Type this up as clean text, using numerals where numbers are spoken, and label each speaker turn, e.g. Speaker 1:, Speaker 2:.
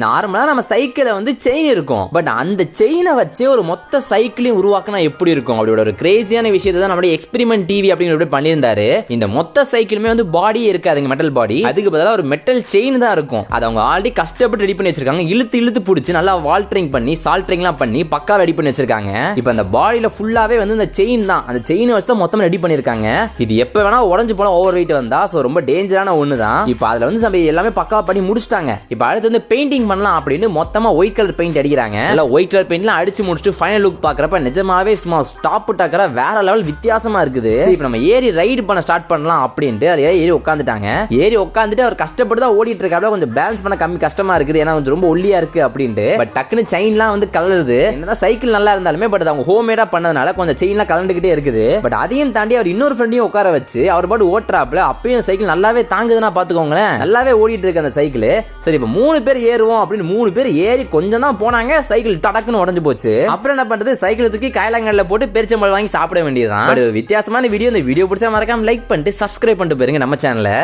Speaker 1: நார்மலா நம்ம சைக்கிள வந்து செயின் இருக்கும், பட் அந்த செயினை வச்சு ஒரு மொத்த சைக்கிளையும் உருவாக்கினா எப்படி இருக்கும் அப்படியோட ஒரு கிரேசியான விஷயத்தை தான் நம்மளுடைய எக்ஸ்பெரிமெண்ட் டிவி அப்படிங்கிற பண்ணியிருந்தாரு. இந்த மொத்த சைக்கிளுமே வந்து பாடியே இருக்காதுங்க, மெட்டல் பாடி. அதுக்கு பதிலாக ஒரு மெட்டல் செயின் தான் இருக்கும். அதை அவங்க ஆல்ரெடி கஷ்டப்பட்டு ரெடி பண்ணி வச்சிருக்காங்க. இழுத்து இழுத்து பிடிச்சி நல்லா வால்டரிங் பண்ணி சால்டரிங்லாம் பண்ணி பக்கா ரெடி பண்ணி வச்சிருக்காங்க. இப்போ அந்த பாடியில ஃபுல்லாவே வந்து இந்த செயின் தான், அந்த செயின் வச்சு மொத்தமா ரெடி பண்ணிருக்காங்க. இது எப்ப வேணா உடஞ்சு போல ஓவர் வெயிட் வந்தா சோ ரொம்ப டேஞ்சரான ஒண்ணு தான். இப்போ அதுல வந்து நம்ம எல்லாமே பக்கா பண்ணி முடிச்சிட்டாங்க. இப்போ அடுத்து வந்து பெயிண்டிங் பண்ணலாம் அப்படின்னு மொத்தமா ஒயிட் கலர் பெயிண்ட் அடிக்கிறாங்க. இல்ல ஒயிட் கலர் பெயிண்ட்லாம் அடிச்சு முடிச்சுட்டு ஃபைனல் லுக் பாக்குறப்ப நிஜமாவே சும்மா ஸ்டாப் டாக்கரா வேற லெவல் வித்தியாசமா இருக்குது. இப்போ நம்ம ஏறி ரைடு பண்ண ஸ்டார்ட் பண்ணலாம் அப்படின்ட்டு அது ஏறி உட்காந்துட்டாங்க. ஏறி உட்காந்துட்டு அவர் கஷ்டப்பட்டு தான் ஓடிட்டு இருக்காரு. கொஞ்சம் பேலன்ஸ் பண்ண கஷ்டமா இருக்குது, ஏன்னா கொஞ்சம் ரொம்ப ஒல்லியா இருக்கு அப்படின்ட்டு. பட் டக்குன்னு செயின்லாம் வந்து கலருது. என்னதான் சைக்கிள் நல்லா இருந்தாலுமே பட் அவங்க ஹோம்மேடா பண்ணதுனால கொஞ்சம் செயின்லாம் கலந்துகிட்டே இருக்குது. பட் அதையும் தாண்டி அவர் இன்னொரு ஃப்ரெண்டையும் உட்கார வச்சு அவர் பாட்டு ஓட்டுறாப்ல. அப்பயும் சைக்கிள் நல்லாவே தாங்குதுன்னா பாத்துக்கோங்களேன், நல்லாவே ஓடிட்டு இருக்கு அந்த சைக்கிள். சரி இப்போ 3 பேர் ஏறுவோம் அப்படின்னு 3 பேர் ஏறி கொஞ்சம் தான் போனாங்க, சைக்கிள் டடக்குன்னு உடஞ்சு போச்சு. அப்புறம் என்ன பண்றது, சைக்கிள் தூக்கி கைலாங்கல்ல போட்டு பெருச்சம்பழம் வாங்கி சாப்பிட வேண்டியதுதான். வித்தியாசமான வீடியோ. இந்த வீடியோ பிடிச்சா மறக்காம லைக் பண்ணிட்டு சப்ஸ்கிரைப் பண்ணிட்டு போயிருங்க நம்ம சேனலை.